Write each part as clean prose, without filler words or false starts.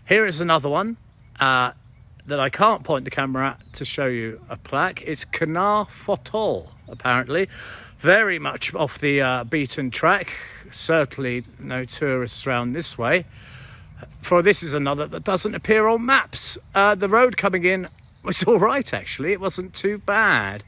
Here is another one that I can't point the camera at to show you a plaque. It's Knar Phtol, apparently. Very much off the beaten track. Certainly no tourists around this way. For this is another that doesn't appear on maps. The road coming in was all right, actually. It wasn't too bad.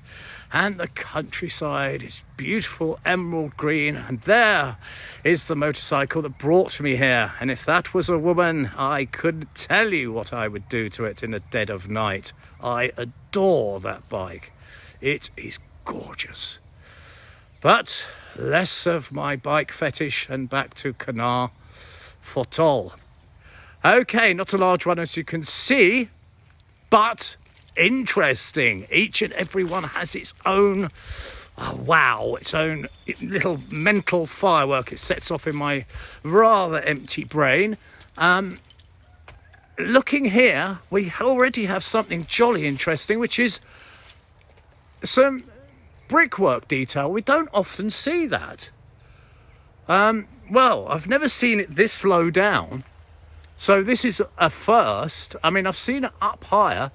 And the countryside is beautiful emerald green. And there is the motorcycle that brought me here. And if that was a woman, I couldn't tell you what I would do to it in the dead of night. I adore that bike. It is gorgeous. But less of my bike fetish and back to Knar Phtol. Okay, not a large one as you can see, but interesting. Each and every one has its own, its own little mental firework it sets off in my rather empty brain. Looking here, we already have something jolly interesting, which is some brickwork detail. We don't often see that. Well, I've never seen it this low down. So this is a first. I mean, I've seen it up higher,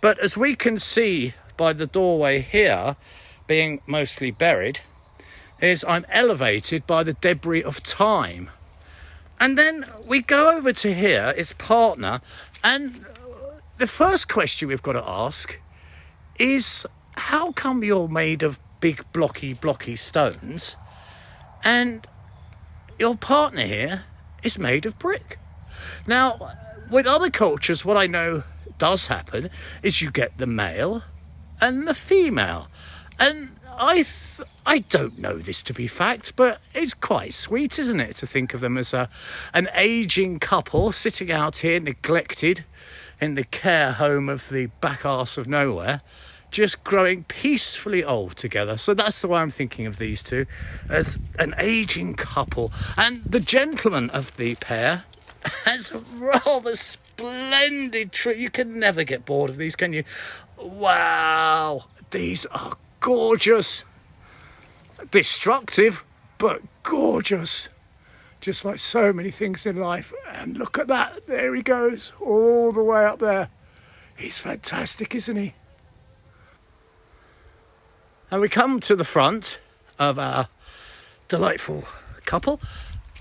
but as we can see by the doorway here being mostly buried, is I'm elevated by the debris of time. And then we go over to here, its partner, and the first question we've got to ask is, how come you're made of big blocky stones and your partner here is made of brick? Now, with other cultures, what I know does happen is you get the male and the female. And I don't know this to be fact, but it's quite sweet, isn't it, to think of them as an ageing couple sitting out here neglected in the care home of the back arse of nowhere, just growing peacefully old together. So that's the way I'm thinking of these two, as an ageing couple. And the gentleman of the pair has a rather splendid tree. You can never get bored of these, can you? Wow, these are gorgeous. Destructive, but gorgeous. Just like so many things in life. And look at that, there he goes, all the way up there. He's fantastic, isn't he? And we come to the front of our delightful couple,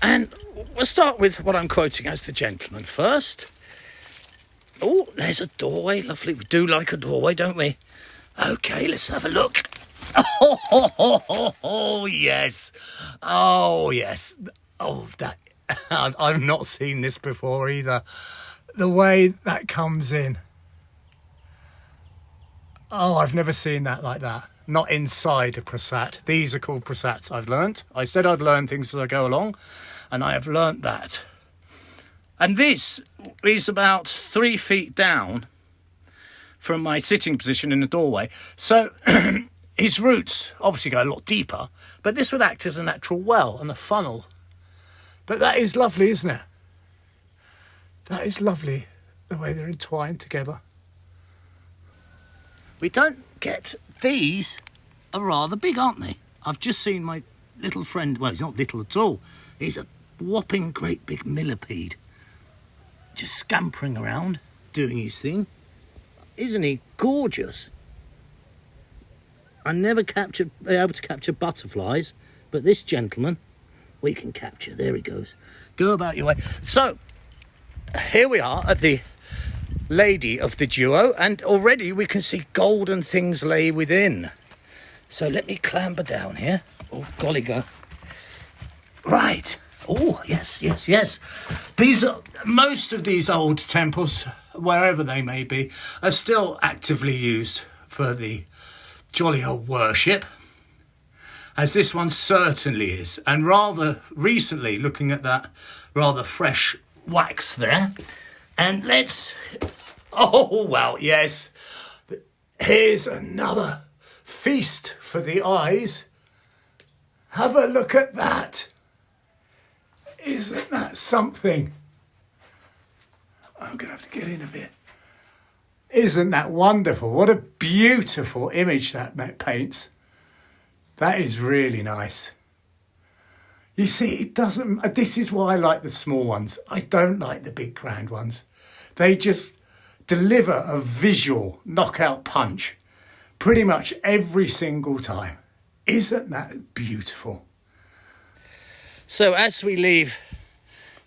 and we'll start with what I'm quoting as the gentleman first. Oh, there's a doorway, lovely. We do like a doorway, don't we? Okay, let's have a look. Oh, yes. Oh, yes. Oh, that. I've not seen this before either. The way that comes in. Oh, I've never seen that like that. Not inside a prasat. These are called prasats, I've learnt. I said I'd learn things as I go along, and I have learnt that. And this is about 3 feet down from my sitting position in the doorway. So his roots obviously go a lot deeper, but this would act as a natural well and a funnel. But that is lovely, isn't it? That is lovely, the way they're entwined together. We don't get... These are rather big, aren't they? I've just seen my little friend... Well, he's not little at all. He's a whopping great big millipede. Just scampering around, doing his thing. Isn't he gorgeous? I never been able to capture butterflies, but this gentleman, we can capture. There he goes. Go about your way. So, here we are at the lady of the duo, and already we can see golden things lay within. So let me clamber down here. Oh, golly go. Right. Oh, yes. Most of these old temples, wherever they may be, are still actively used for the jolly old worship, as this one certainly is. And rather recently, looking at that rather fresh wax there, and let's... Oh, well, yes. Here's another feast for the eyes. Have a look at that. Isn't that something? I'm going to have to get in a bit. Isn't that wonderful? What a beautiful image that paints. That is really nice. You see, it doesn't. This is why I like the small ones. I don't like the big grand ones. They just deliver a visual knockout punch pretty much every single time. Isn't that beautiful? So as we leave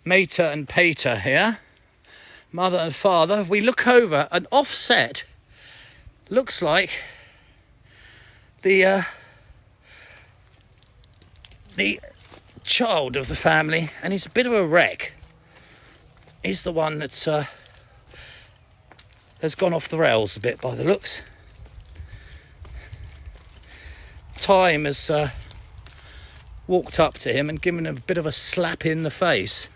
Mater and Pater here, mother and father, we look over an offset. Looks like the child of the family, and he's a bit of a wreck. He's the one that's has gone off the rails a bit by the looks. Time has walked up to him and given him a bit of a slap in the face,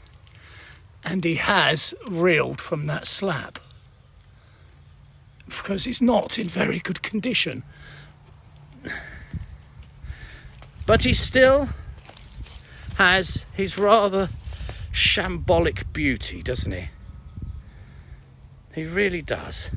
and he has reeled from that slap because he's not in very good condition. But he still has his rather shambolic beauty, doesn't he? He really does.